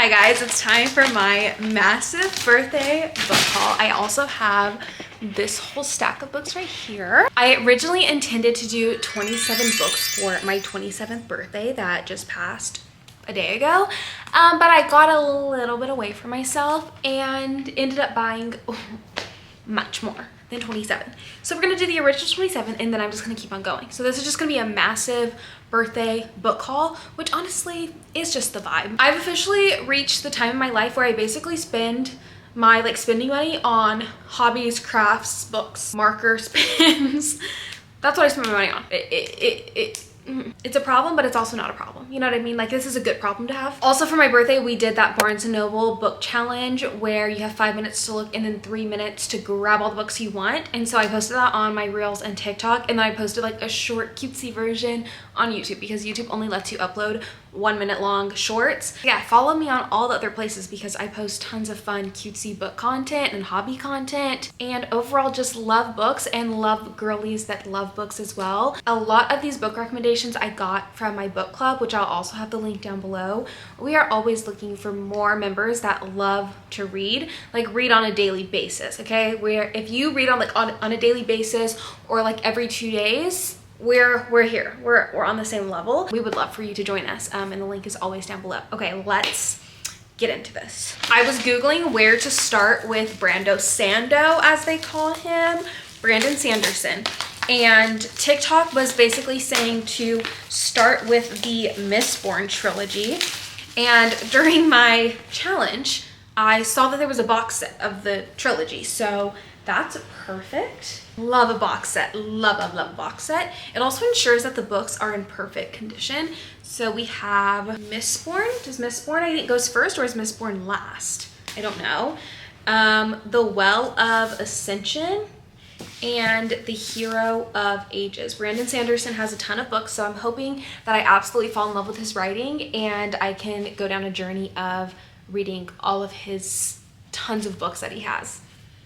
Hi guys, it's time for my massive birthday book haul. I also have this whole stack of books right here. I originally intended to do 27 books for my 27th birthday that just passed a day ago, but I got a little bit away from myself and ended up buying much more than 27. So we're gonna do the original 27 and then I'm just gonna keep on going. So this is just gonna be a massive birthday book haul, which honestly is just the vibe. I've officially reached the time in my life where I basically spend my spending money on hobbies, crafts, books, markers, pens. That's what I spend my money on. It's a problem, but it's also not a problem. You know what I mean? Like, this is a good problem to have. Also, for my birthday, we did that Barnes & Noble book challenge where you have 5 minutes to look and then 3 minutes to grab all the books you want. And so I posted that on my Reels and TikTok, and then I posted like a short cutesy version on YouTube because YouTube only lets you upload 1 minute long shorts. Yeah, follow me on all the other places because I post tons of fun cutesy book content and hobby content, and overall just love books and love girlies that love books as well. A lot of these book recommendations I got from my book club, which I'll also have the link down below. We are always looking for more members that love to read, like read on a daily basis, okay? Where if you read on on a daily basis or like every 2 days, we're here. We're on the same level. We would love for you to join us, and the link is always down below. Okay, let's get into this. I was Googling where to start with Brando Sando, as they call him, Brandon Sanderson. And TikTok was basically saying to start with the Mistborn trilogy. And during my challenge, I saw that there was a box set of the trilogy. So that's perfect. Love a box set. Love a box set. It also ensures that the books are in perfect condition. So we have Mistborn. Does Mistborn, I think, goes first, or is Mistborn last? I don't know. The Well of Ascension and The Hero of Ages. Brandon Sanderson has a ton of books, so I'm hoping that I absolutely fall in love with his writing and I can go down a journey of reading all of his tons of books that he has.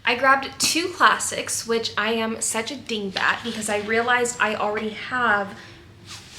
I grabbed 2 classics, which I am such a dingbat because I realized I already have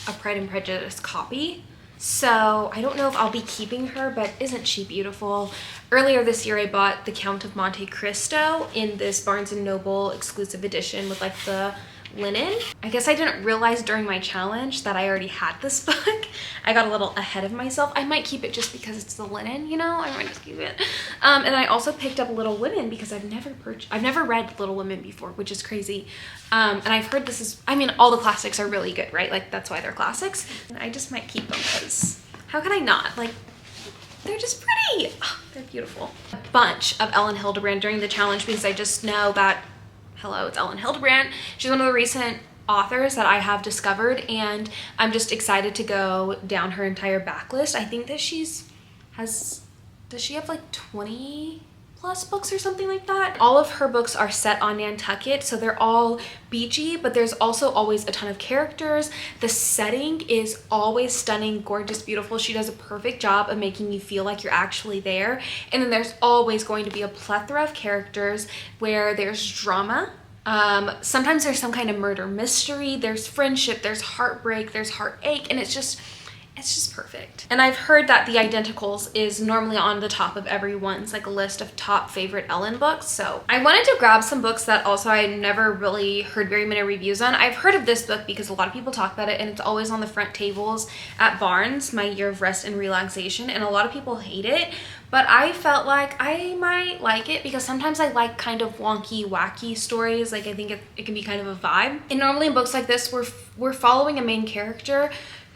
a Pride and Prejudice copy. So I don't know if I'll be keeping her, but isn't she beautiful? Earlier this year, I bought The Count of Monte Cristo in this Barnes & Noble exclusive edition with like the linen. I guess I didn't realize during my challenge that I already had this book. I got a little ahead of myself. I might keep it just because it's the linen, you know? I might just keep it. And I also picked up Little Women because I've never read Little Women before, which is crazy. And I've heard this is, I mean, all the classics are really good, right? Like, that's why they're classics. And I just might keep them because how could I not? Like, they're just pretty. Oh, they're beautiful. A bunch of Ellen Hildebrand during the challenge because I just know that, hello, it's Ellen Hildebrand. She's one of the recent authors that I have discovered, and I'm just excited to go down her entire backlist. I think that does she have like 20 plus books or something like that? All of her books are set on Nantucket, so they're all beachy, but there's also always a ton of characters. The setting is always stunning, gorgeous, beautiful. She does a perfect job of making you feel like you're actually there. And then there's always going to be a plethora of characters where there's drama. Sometimes there's some kind of murder mystery, there's friendship, there's heartbreak, there's heartache, and it's just perfect. And I've heard that The Identicals is normally on the top of everyone's like list of top favorite Ellen books. So I wanted to grab some books that also I never really heard very many reviews on. I've heard of this book because a lot of people talk about it and it's always on the front tables at Barnes, My Year of Rest and Relaxation, and a lot of people hate it. But I felt like I might like it because sometimes I like kind of wonky, wacky stories. Like, I think it can be kind of a vibe. And normally in books like this, we're following a main character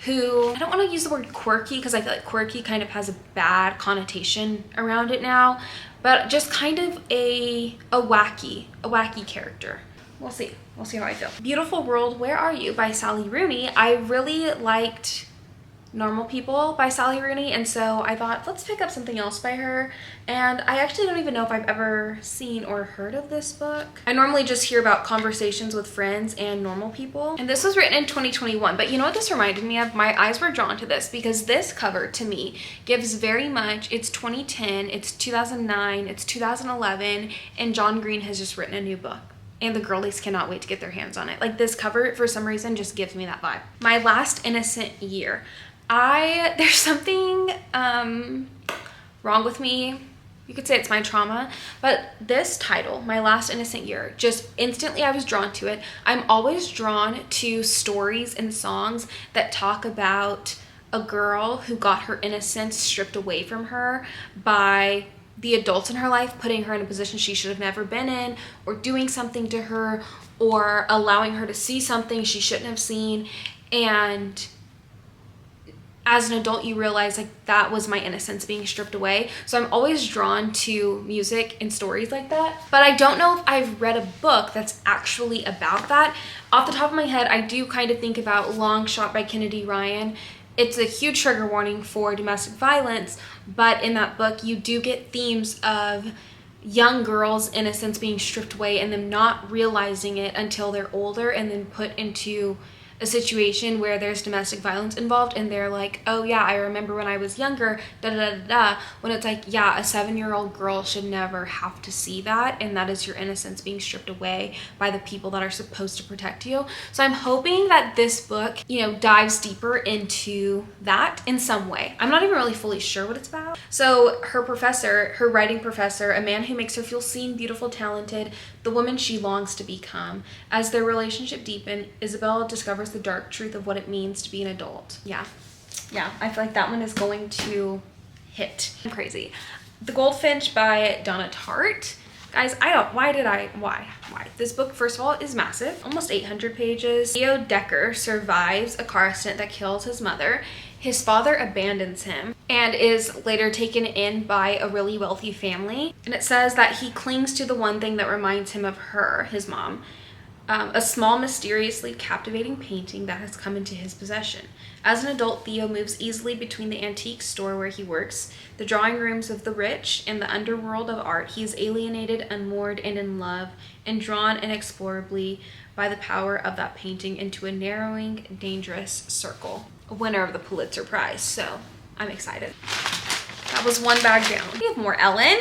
who, I don't want to use the word quirky because I feel like quirky kind of has a bad connotation around it now, but just kind of a wacky character. We'll see how I feel. Beautiful World, Where Are You by Sally Rooney. I really liked Normal People by Sally Rooney, and so I thought, let's pick up something else by her. And I actually don't even know if I've ever seen or heard of this book. I normally just hear about Conversations with Friends and Normal People, and this was written in 2021. But you know what this reminded me of? My eyes were drawn to this because this cover to me gives very much, it's 2010, it's 2009, it's 2011, and John Green has just written a new book. And the girlies cannot wait to get their hands on it. Like, this cover, for some reason, just gives me that vibe. My Last Innocent Year. There's something wrong with me. You could say it's my trauma, but this title, My Last Innocent Year, just instantly I was drawn to it. I'm always drawn to stories and songs that talk about a girl who got her innocence stripped away from her by the adults in her life, putting her in a position she should have never been in, or doing something to her, or allowing her to see something she shouldn't have seen. And as an adult, you realize like that was my innocence being stripped away. So I'm always drawn to music and stories like that. But I don't know if I've read a book that's actually about that. Off the top of my head, I do kind of think about Long Shot by Kennedy Ryan. It's a huge trigger warning for domestic violence, but in that book you do get themes of young girls' innocence being stripped away and them not realizing it until they're older and then put into a situation where there's domestic violence involved, and they're like, oh yeah, I remember when I was younger, da da da da, when it's like, yeah, a 7-year-old girl should never have to see that, and that is your innocence being stripped away by the people that are supposed to protect you. So I'm hoping that this book, you know, dives deeper into that in some way. I'm not even really fully sure what it's about. So her professor, her writing professor, a man who makes her feel seen, beautiful, talented, the woman she longs to become. As their relationship deepens, Isabella discovers the dark truth of what it means to be an adult. Yeah, I feel like that one is going to hit. I'm crazy. The Goldfinch by Donna Tartt. Guys, why? This book, first of all, is massive, almost 800 pages. Theo Decker survives a car accident that kills his mother. His father abandons him and is later taken in by a really wealthy family. And it says that he clings to the one thing that reminds him of her, his mom, a small, mysteriously captivating painting that has come into his possession. As an adult, Theo moves easily between the antique store where he works, the drawing rooms of the rich, and the underworld of art. He is alienated, unmoored, and in love, and drawn inexplorably by the power of that painting into a narrowing, dangerous circle. A winner of the Pulitzer Prize, so I'm excited. That was one bag down. We have more Ellen.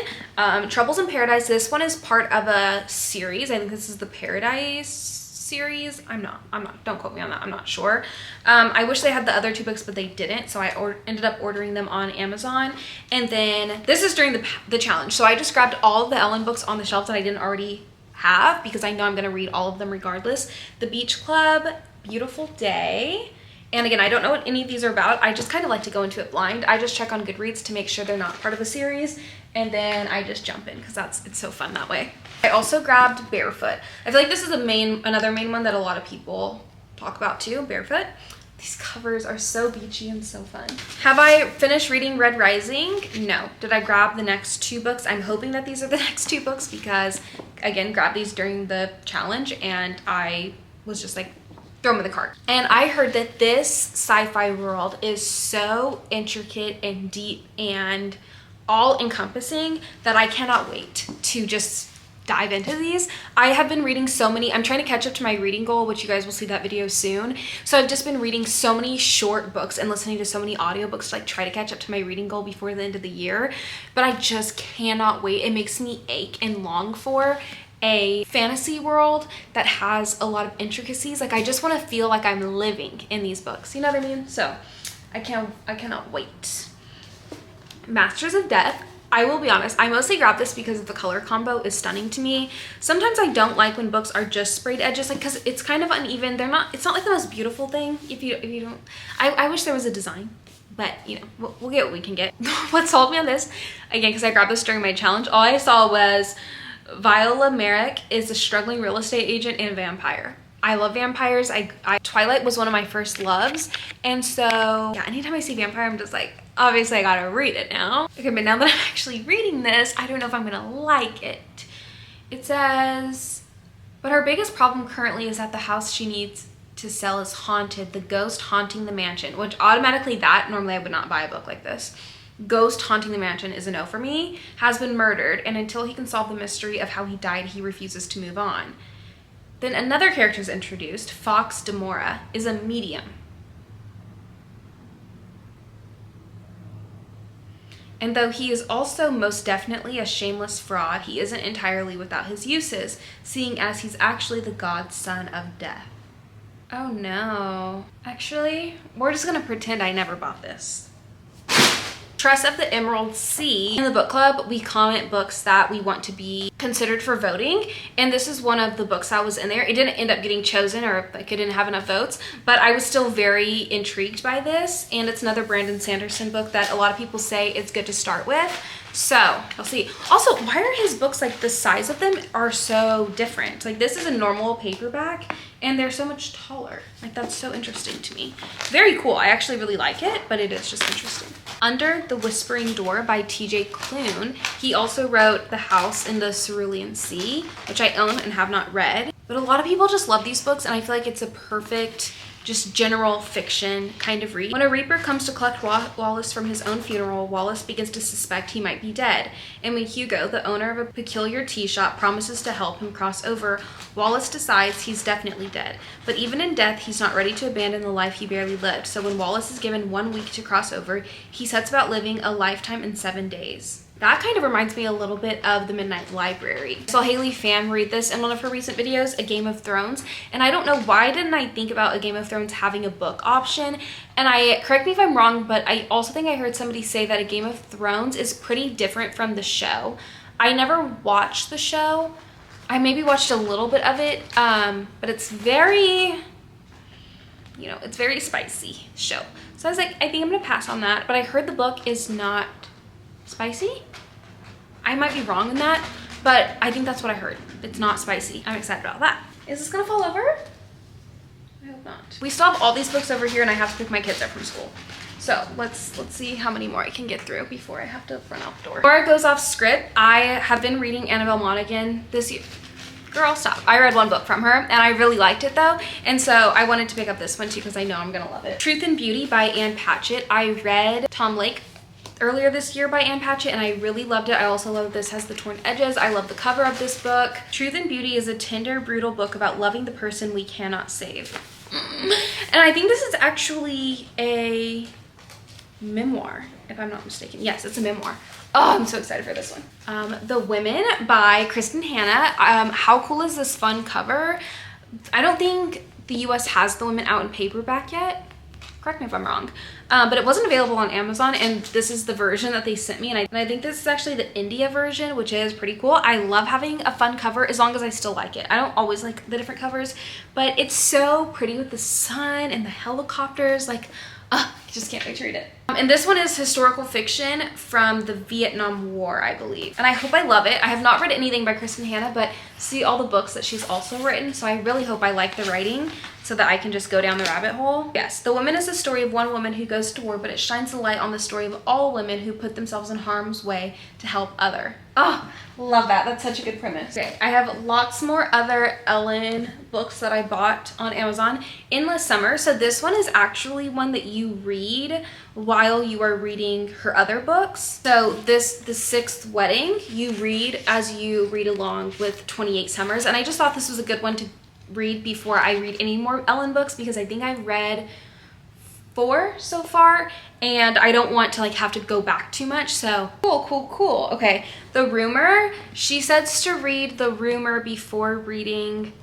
Troubles in Paradise. This one is part of a series. I think this is the Paradise series. I'm not, don't quote me on that. I'm not sure. I wish they had the other 2 books, but they didn't. So I ended up ordering them on Amazon. And then this is during the challenge. So I just grabbed all of the Ellen books on the shelves that I didn't already have because I know I'm going to read all of them regardless. The Beach Club, Beautiful Day. And again, I don't know what any of these are about. I just kind of like to go into it blind. I just check on Goodreads to make sure they're not part of a series. And then I just jump in because it's so fun that way. I also grabbed Barefoot. I feel like this is another main one that a lot of people talk about too, Barefoot. These covers are so beachy and so fun. Have I finished reading Red Rising? No. Did I grab the next 2 books? I'm hoping that these are the next 2 books because, again, grabbed these during the challenge and I was just like, throw them in the cart. And I heard that this sci-fi world is so intricate and deep and all-encompassing that I cannot wait to just dive into these. I have been reading so many. I'm trying to catch up to my reading goal, which you guys will see that video soon. So I've just been reading so many short books and listening to so many audiobooks to like try to catch up to my reading goal before the end of the year. But I just cannot wait. It makes me ache and long for a fantasy world that has a lot of intricacies. Like I just want to feel like I'm living in these books. You know what I mean? So I cannot wait. Masters of Death. I will be honest, I mostly grabbed this because the color combo is stunning to me. Sometimes I don't like when books are just sprayed edges, like because it's kind of uneven. It's not like the most beautiful thing if you don't. I wish there was a design, but you know, we'll get what we can get. What sold me on this, again, because I grabbed this during my challenge, all I saw was Viola Merrick is a struggling real estate agent and a vampire. I love vampires. Twilight was one of my first loves. And so yeah, anytime I see vampire, I'm just like, obviously I gotta read it now. Okay, but now that I'm actually reading this, I don't know if I'm gonna like it. It says, but her biggest problem currently is that the house she needs to sell is haunted, the ghost haunting the mansion, which automatically normally I would not buy a book like this. Ghost haunting the mansion is a no for me, has been murdered, and until he can solve the mystery of how he died, he refuses to move on. Then another character is introduced, Fox Demora, is a medium. And though he is also most definitely a shameless fraud, he isn't entirely without his uses, seeing as he's actually the godson of death. Oh no. Actually, we're just gonna pretend I never bought this. Trust of the Emerald Sea. In the book club, we comment books that we want to be considered for voting, and this is one of the books that was in there. It didn't end up getting chosen, or like it didn't have enough votes, but I was still very intrigued by this, and it's another Brandon Sanderson book that a lot of people say it's good to start with. So I'll see. Also, why are his books, like the size of them are so different? Like this is a normal paperback and they're so much taller. Like that's so interesting to me. Very cool. I actually really like it, but it is just interesting. Under the Whispering Door by TJ Klune. He also wrote The House in the Cerulean Sea, which I own and have not read. But a lot of people just love these books, and I feel like it's a perfect just general fiction kind of read. When a reaper comes to collect Wallace from his own funeral, Wallace begins to suspect he might be dead. And when Hugo, the owner of a peculiar tea shop, promises to help him cross over, Wallace decides he's definitely dead. But even in death, he's not ready to abandon the life he barely lived. So when Wallace is given 1 week to cross over, he sets about living a lifetime in 7 days. That kind of reminds me a little bit of The Midnight Library. I saw Haley Pham read this in one of her recent videos, A Game of Thrones, and I don't know why didn't I think about A Game of Thrones having a book option. And correct me if I'm wrong, but I also think I heard somebody say that A Game of Thrones is pretty different from the show. I never watched the show. I maybe watched a little bit of it, but it's very, you know, it's very spicy show. So I was like, I think I'm gonna pass on that, but I heard the book is not spicy. I might be wrong in that, but I think that's what I heard. It's not spicy. I'm excited about that. Is this gonna fall over? I hope not. We still have all these books over here and I have to pick my kids up from school. So let's see how many more I can get through before I have to run out the door. Before it goes off script, I have been reading Annabelle Monaghan this year. Girl, stop. I read 1 book from her and I really liked it though. And so I wanted to pick up this one too because I know I'm gonna love it. Truth and Beauty by Ann Patchett. I read Tom Lake earlier this year by Ann Patchett and I really loved it. I also love this has the torn edges. I love the cover of this book. Truth and Beauty is a tender, brutal book about loving the person we cannot save. And I think this is actually a memoir, if I'm not mistaken. Yes, it's a memoir. Oh, I'm so excited for this one. The Women by Kristen Hanna. How cool is this fun cover? I don't think the US has The Women out in paperback yet. Correct me if I'm wrong. But it wasn't available on Amazon, and this is the version that they sent me, and I think this is actually the India version, which is pretty cool. I love having a fun cover as long as I still like it. I don't always like the different covers, but it's so pretty with the sun and the helicopters. Like, I just can't wait to read it. And this one is historical fiction from the Vietnam War, I believe. And I hope I love it. I have not read anything by Kristen Hanna, but see all the books that she's also written. So I really hope I like the writing so that I can just go down the rabbit hole. Yes, The Woman is the story of one woman who goes to war, but it shines the light on the story of all women who put themselves in harm's way to help other. Oh, love that. That's such a good premise. Okay, I have lots more other Ellen books that I bought on Amazon. Endless Summer. So this one is actually one that you read while you are reading her other books. So The Sixth Wedding, you read as you read along with 28 Summers. And I just thought this was a good one to read before I read any more Ellen books because I think I've read 4 so far and I don't want to like have to go back too much. So cool. Okay, The Rumor. She says to read The Rumor before reading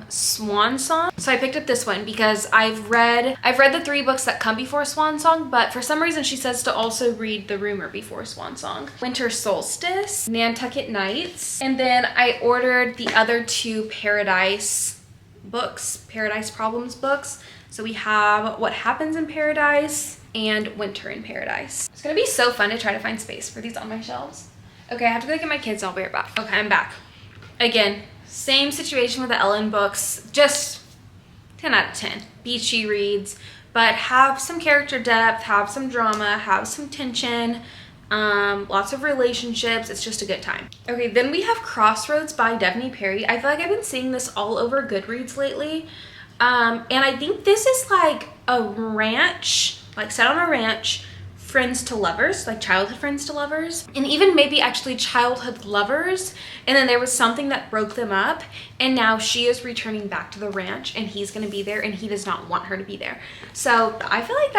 Swan Song. So I picked up this one because I've read the 3 books that come before Swan Song, but for some reason she says to also read The Rumor before Swan Song. Winter Solstice, Nantucket Nights, and then I ordered the other 2 Paradise books, Paradise Problems books. So we have What Happens in Paradise and Winter in Paradise. It's gonna be so fun to try to find space for these on my shelves. Okay, I have to go get my kids. I'll be right back. Okay, I'm back. Again, same situation with the Ellen books, just 10 out of 10. Beachy reads, but have some character depth, have some drama, have some tension, lots of relationships. It's just a good time. Okay, then we have Crossroads by Devney Perry. I feel like I've been seeing this all over Goodreads lately. And I think this is like a ranch, like set on a ranch, friends to lovers, like childhood friends to lovers, and even maybe actually childhood lovers, and then there was something that broke them up, and now she is returning back to the ranch and he's going to be there and he does not want her to be there. So I feel like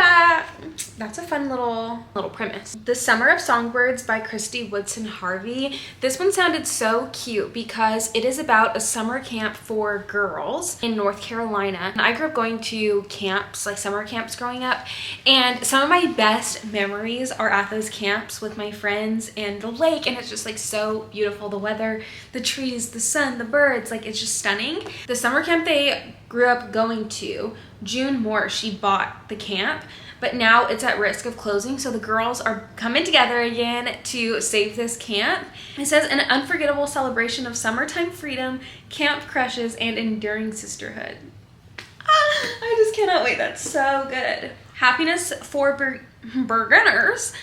that's a fun little premise. The Summer of Songbirds by Christy Woodson Harvey. This one sounded so cute because it is about a summer camp for girls in North Carolina. And I grew up going to camps, like summer camps growing up, and some of my best memories memories are at those camps with my friends and the lake, and it's just like so beautiful. The weather, the trees, the sun, the birds, like it's just stunning. The summer camp they grew up going to, June Moore, she bought the camp, but now it's at risk of closing, so the girls are coming together again to save this camp. It says an unforgettable celebration of summertime freedom, camp crushes, and enduring sisterhood. I just cannot wait. That's so good. Happiness for beginners.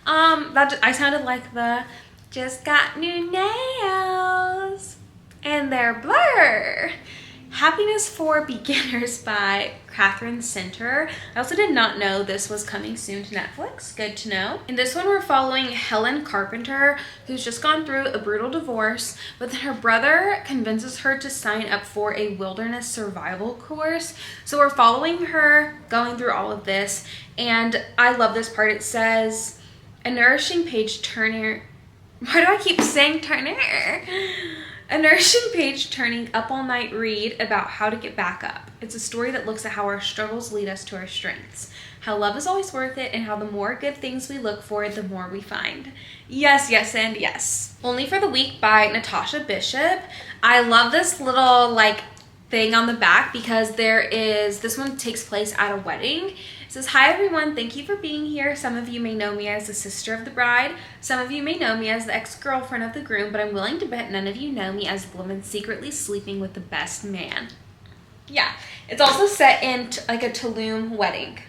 I sounded like the just got new nails and they're blur. Happiness for Beginners by Catherine Center. I also did not know this was coming soon to Netflix. Good to know. In this one, we're following Helen Carpenter, who's just gone through a brutal divorce, but then her brother convinces her to sign up for a wilderness survival course. So we're following her going through all of this, and I love this part. It says, a nourishing page turner. Why do I keep saying Turner? A nourishing page turning up all night read about how to get back up. It's a story that looks at how our struggles lead us to our strengths, how love is always worth it, and how the more good things we look for, the more we find. Yes, yes, and yes. Only for the Week by Natasha Bishop. I love this little like thing on the back because this one takes place at a wedding. It says, hi everyone, thank you for being here. Some of you may know me as the sister of the bride. Some of you may know me as the ex-girlfriend of the groom, but I'm willing to bet none of you know me as the woman secretly sleeping with the best man. Yeah, it's also set in like a Tulum wedding.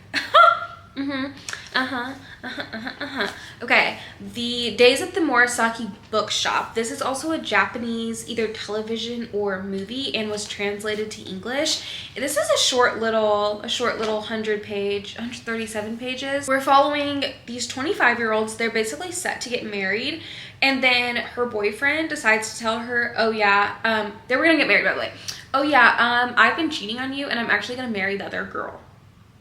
Okay, The Days at the Murasaki Bookshop. This is also a Japanese either television or movie and was translated to English. This is a short little 137 pages. We're following these 25-year-olds. They're basically set to get married, and then her boyfriend decides to tell her, oh yeah, they were gonna get married by the way. Oh yeah, I've been cheating on you and I'm actually gonna marry the other girl.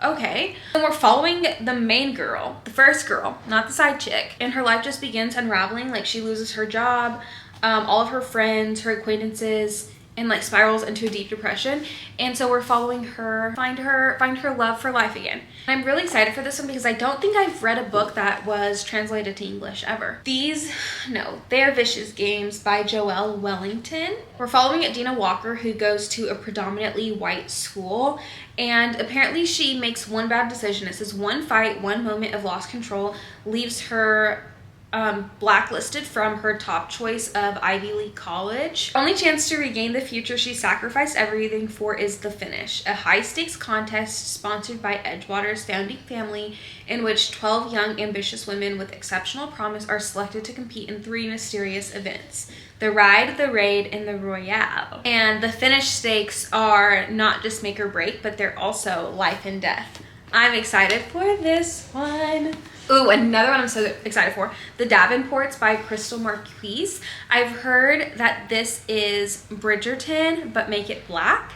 Okay. And we're following the main girl, the first girl, not the side chick. And her life just begins unraveling. Like she loses her job, all of her friends, her acquaintances, and like spirals into a deep depression. And so we're following her, find her love for life again. I'm really excited for this one because I don't think I've read a book that was translated to English ever. They're Vicious Games by Joelle Wellington. We're following Dina Walker, who goes to a predominantly white school, and apparently she makes one bad decision. It says one fight, one moment of lost control leaves her blacklisted from her top choice of Ivy League college. Only chance to regain the future she sacrificed everything for is the finish, a high-stakes contest sponsored by Edgewater's founding family in which 12 young, ambitious women with exceptional promise are selected to compete in 3 mysterious events: the ride, the raid, and the royale. And the finish stakes are not just make or break, but they're also life and death. I'm excited for this one. Ooh, another one I'm so excited for. The Davenports by Crystal Marquise. I've heard that this is Bridgerton, but make it black.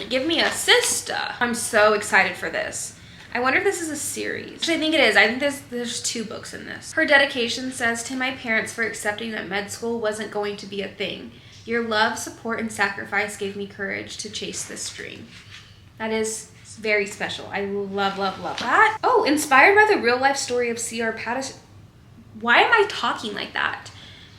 Give me a sister. I'm so excited for this. I wonder if this is a series. Which I think it is. I think there's 2 books in this. Her dedication says, to my parents for accepting that med school wasn't going to be a thing. Your love, support, and sacrifice gave me courage to chase this dream. That is very special. I love, love, love that. Oh, inspired by the real life story of C.R. Patterson. Why am I talking like that?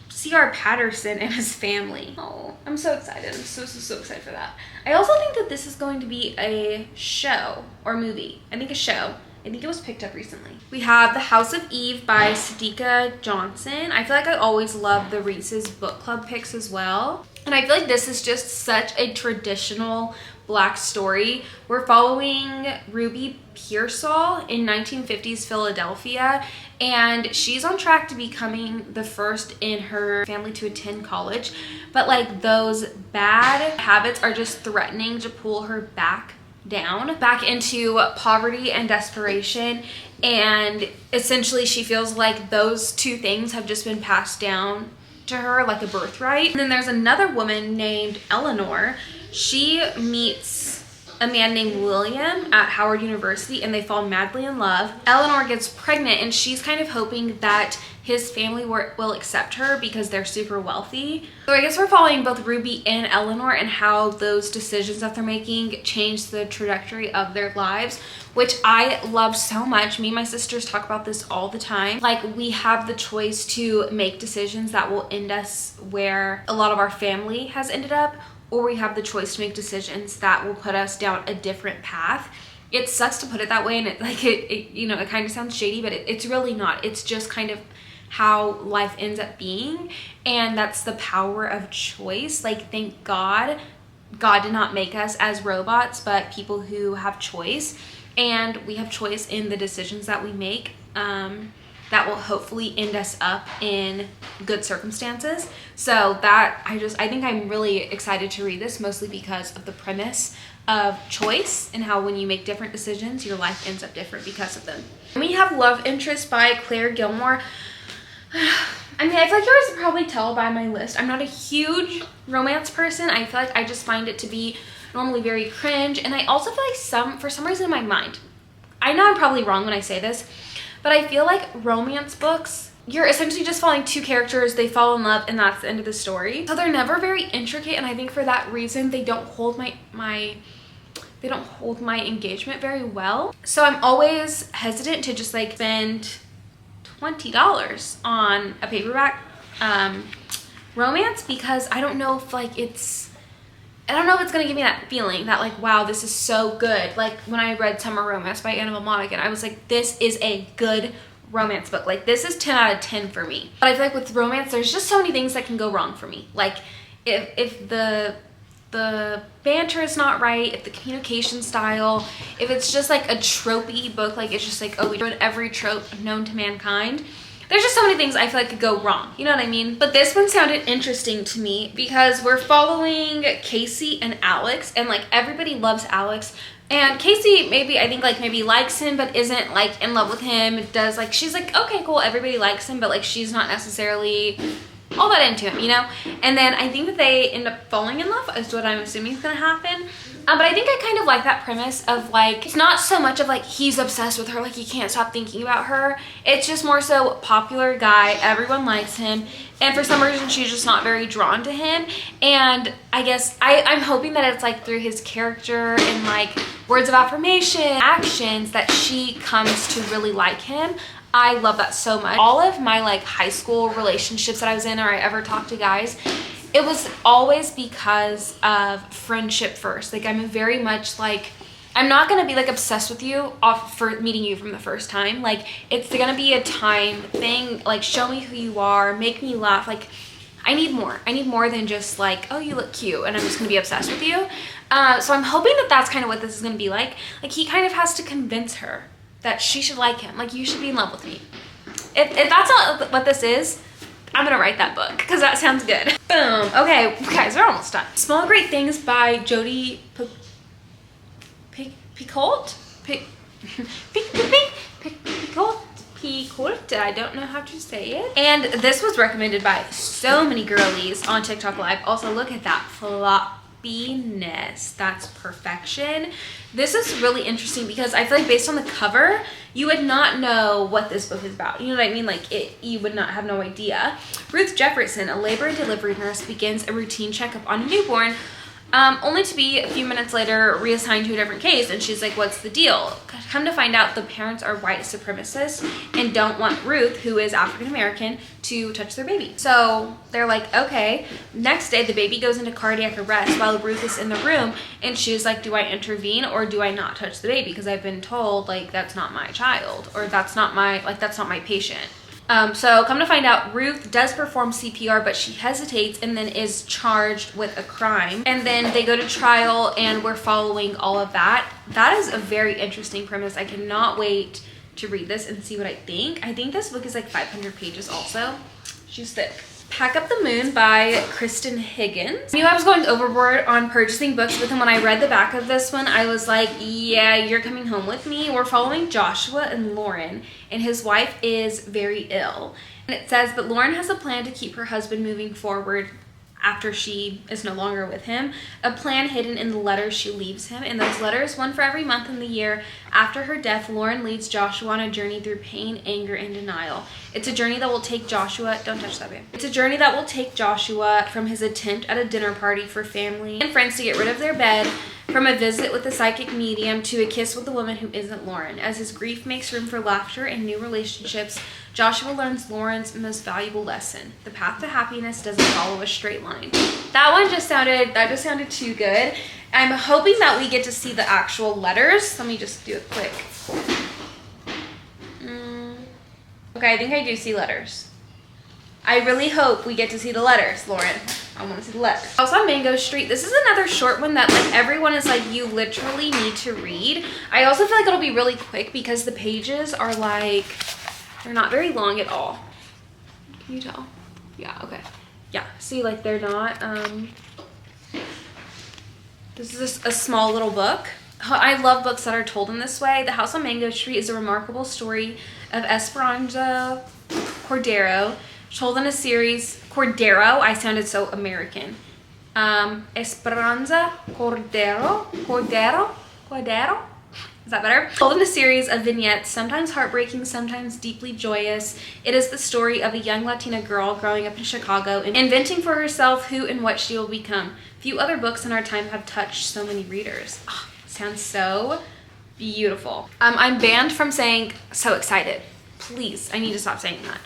C.R. Patterson and his family. Oh, I'm so excited. I'm so excited for that. I also think that this is going to be a show or movie. I think a show. I think it was picked up recently. We have The House of Eve by Sadika Johnson. I feel like I always love the Reese's Book Club picks as well. And I feel like this is just such a traditional Black story. We're following Ruby Pearsall in 1950s Philadelphia, and she's on track to becoming the first in her family to attend college. But like those bad habits are just threatening to pull her back into poverty and desperation, and essentially she feels like those 2 things have just been passed down to her like a birthright. And then there's another woman named Eleanor. She meets a man named William at Howard University, and they fall madly in love. Eleanor gets pregnant, and she's kind of hoping that his family will accept her because they're super wealthy. So I guess we're following both Ruby and Eleanor and how those decisions that they're making change the trajectory of their lives, which I love so much. Me and my sisters talk about this all the time. Like, we have the choice to make decisions that will end us where a lot of our family has ended up, or we have the choice to make decisions that will put us down a different path. It sucks to put it that way, and it you know, it kind of sounds shady, but it's really not. It's just kind of how life ends up being, and that's the power of choice. Like, thank God did not make us as robots, but people who have choice, and we have choice in the decisions that we make that will hopefully end us up in good circumstances. So that I think I'm really excited to read this, mostly because of the premise of choice and how when you make different decisions, your life ends up different because of them. And we have Love Interest by Claire Gilmore. I mean, I feel like you guys probably tell by my list, I'm not a huge romance person. I feel like I just find it to be normally very cringe. And I also feel like for some reason in my mind, I know I'm probably wrong when I say this, but I feel like romance books, you're essentially just following two characters, they fall in love, and that's the end of the story. So they're never very intricate, and I think for that reason, they don't hold my engagement very well. So I'm always hesitant to just like spend $20 on a paperback romance, because I don't know if it's gonna give me that feeling that like, wow, this is so good. Like when I read Summer Romance by Annabelle Monaghan, I was like, this is a good romance book. Like, this is 10 out of 10 for me. But I feel like with romance, there's just so many things that can go wrong for me. Like if the banter is not right, if the communication style, if it's just like a tropey book, like it's just like, oh, we're doing every trope known to mankind. There's just so many things I feel like could go wrong. You know what I mean? But this one sounded interesting to me because we're following Casey and Alex, and like everybody loves Alex. And Casey maybe likes him, but isn't like in love with him. She's like, okay, cool, everybody likes him, but like she's not necessarily all that into him, you know? And then I think that they end up falling in love, is what I'm assuming is gonna happen. But I think I kind of like that premise of like, it's not so much of like he's obsessed with her, like he can't stop thinking about her. It's just more so popular guy, everyone likes him, and for some reason she's just not very drawn to him. And I guess I'm hoping that it's like through his character and like words of affirmation, actions, that she comes to really like him. I love that so much. All of my like high school relationships that I was in, or I ever talked to guys, it was always because of friendship first. Like, I'm very much like, I'm not gonna be like obsessed with you for meeting you from the first time. Like, it's gonna be a time thing. Like, show me who you are, make me laugh. Like, I need more. I need more than just like, oh, you look cute, and I'm just gonna be obsessed with you. So I'm hoping that that's kind of what this is gonna be like. Like, he kind of has to convince her that she should like him. Like, you should be in love with me. If that's not what this is, I'm gonna write that book because that sounds good. Boom. Okay, guys, we're almost done. Small Great Things by Jodi Picoult. Picoult. I don't know how to say it. And this was recommended by so many girlies on TikTok Live. Also, look at that floppiness. That's perfection. This is really interesting because I feel like based on the cover, you would not know what this book is about. You know what I mean? Like, you would not have no idea. Ruth Jefferson, a labor and delivery nurse, begins a routine checkup on a newborn, only to be a few minutes later reassigned to a different case. And she's like, what's the deal? Come to find out, the parents are white supremacists and don't want Ruth, who is African American, to touch their baby. So they're like, okay. Next day, the baby goes into cardiac arrest while Ruth is in the room, and she's like, do I intervene or do I not touch the baby? Because I've been told like that's not my child, or that's not my patient. So come to find out, Ruth does perform CPR, but she hesitates and then is charged with a crime. And then they go to trial, and we're following all of that. That is a very interesting premise. I cannot wait to read this and see what I think. I think this book is like 500 pages also. She's thick. Pack Up the Moon by Kristen Higgins. I knew I was going overboard on purchasing books with him. When I read the back of this one, I was like, yeah, you're coming home with me. We're following Joshua and Lauren, and his wife is very ill. And it says that Lauren has a plan to keep her husband moving forward after she is no longer with him, a plan hidden in the letters she leaves him. In those letters, one for every month in the year after her death, Lauren leads Joshua on a journey through pain, anger, and denial. It's a journey that will take Joshua, don't touch that, babe. It's a journey that will take Joshua from his attempt at a dinner party for family and friends to get rid of their bed, from a visit with a psychic medium to a kiss with a woman who isn't Lauren. As his grief makes room for laughter and new relationships, Joshua learns Lauren's most valuable lesson. The path to happiness doesn't follow a straight line. That just sounded too good. I'm hoping that we get to see the actual letters. Let me just do it quick. Okay, I think I do see letters. I really hope we get to see the letters, Lauren. I want to see the letters. I was on Mango Street. This is another short one that like everyone is like, you literally need to read. I also feel like it'll be really quick because the pages are like, they're not very long at all. Can you tell? Yeah, okay. Yeah, see, like they're not, this is a small little book. I love books that are told in this way. The House on Mango Street is a remarkable story of Esperanza Cordero, told in a series. Cordero, I sounded so American. Esperanza Cordero. Is that better? Told in a series of vignettes, sometimes heartbreaking, sometimes deeply joyous. It is the story of a young Latina girl growing up in Chicago and inventing for herself who and what she will become. Few other books in our time have touched so many readers. Oh, sounds so beautiful. I'm banned from saying so excited. Please, I need to stop saying that.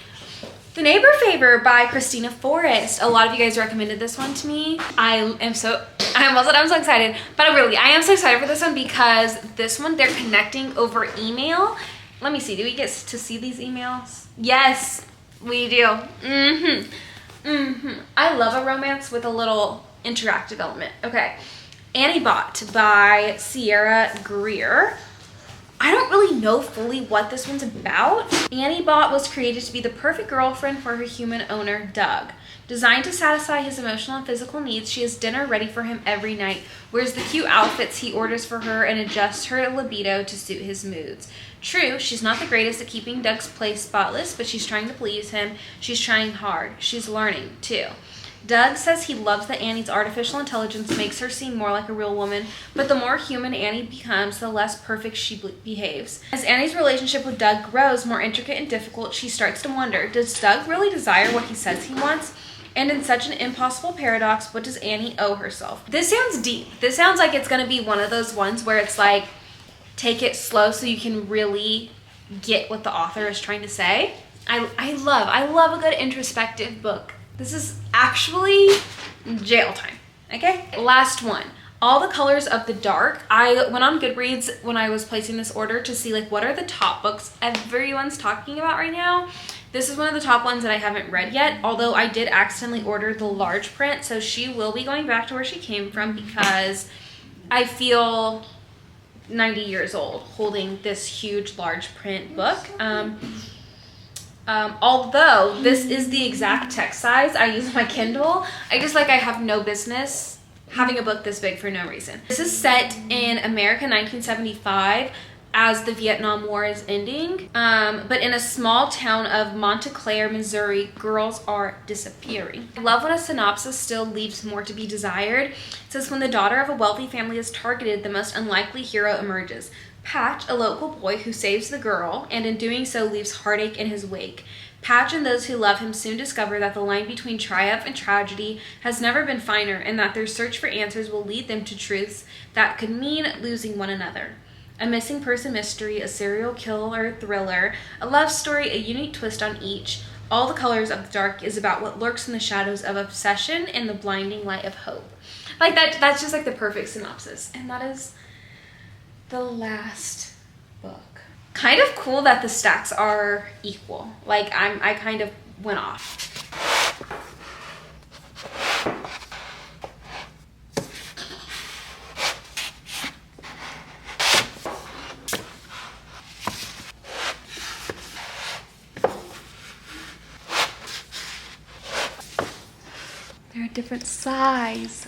The Neighbor Favor by Christina Forrest. A lot of you guys recommended this one to me. I'm so excited, but I am so excited for this one because this one, they're connecting over email. Let me see, do we get to see these emails? Yes, we do. I love a romance with a little interactive element. Okay, Annie Bot by Sierra Greer. I don't really know fully what this one's about. Annie Bot was created to be the perfect girlfriend for her human owner, Doug. Designed to satisfy his emotional and physical needs, she has dinner ready for him every night, wears the cute outfits he orders for her, and adjusts her libido to suit his moods. True, she's not the greatest at keeping Doug's place spotless, but she's trying to please him. She's trying hard. She's learning, too. Doug says he loves that Annie's artificial intelligence makes her seem more like a real woman, but the more human Annie becomes, the less perfect she behaves. As Annie's relationship with Doug grows more intricate and difficult, she starts to wonder, does Doug really desire what he says he wants? And in such an impossible paradox, what does Annie owe herself? This sounds deep. This sounds like it's gonna be one of those ones where it's like, take it slow so you can really get what the author is trying to say. I love a good introspective book. This is actually jail time, okay? Last one, All the Colors of the Dark. I went on Goodreads when I was placing this order to see like what are the top books everyone's talking about right now. This is one of the top ones that I haven't read yet, although I did accidentally order the large print, so she will be going back to where she came from because I feel 90 years old holding this huge large print book. Although this is the exact text size I use on my Kindle, I have no business having a book this big for no reason. This is set in America 1975 as the Vietnam War is ending, but in a small town of Montclair, Missouri, girls are disappearing. I love when a synopsis still leaves more to be desired. It says, when the daughter of a wealthy family is targeted, the most unlikely hero emerges. Patch, a local boy who saves the girl, and in doing so leaves heartache in his wake. Patch and those who love him soon discover that the line between triumph and tragedy has never been finer, and that their search for answers will lead them to truths that could mean losing one another. A missing person mystery, a serial killer thriller, a love story, a unique twist on each. All the Colors of the Dark is about what lurks in the shadows of obsession and the blinding light of hope. Like that's just like the perfect synopsis. And that is the last book. Kind of cool that the stacks are equal. Like I kind of went off. They're a different size.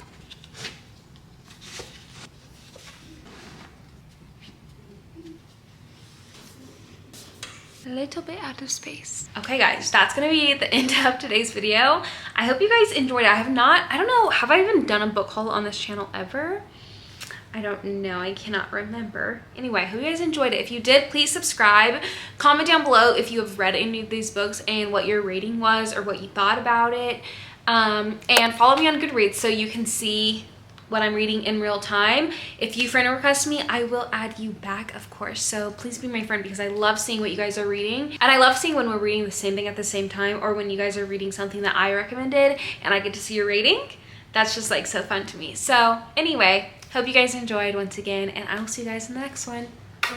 a little bit out of space. Okay guys, that's gonna be the end of today's video. I hope you guys enjoyed it. I don't know, have I even done a book haul on this channel ever? I don't know, I cannot remember. Anyway, I hope you guys enjoyed it. If you did, please subscribe. Comment down below if you have read any of these books and what your rating was or what you thought about it. And follow me on Goodreads so you can see what I'm reading in real time. If you friend request me, I will add you back, of course. So please be my friend because I love seeing what you guys are reading. And I love seeing when we're reading the same thing at the same time, or when you guys are reading something that I recommended and I get to see your rating. That's just like so fun to me. So anyway, hope you guys enjoyed once again, and I will see you guys in the next one.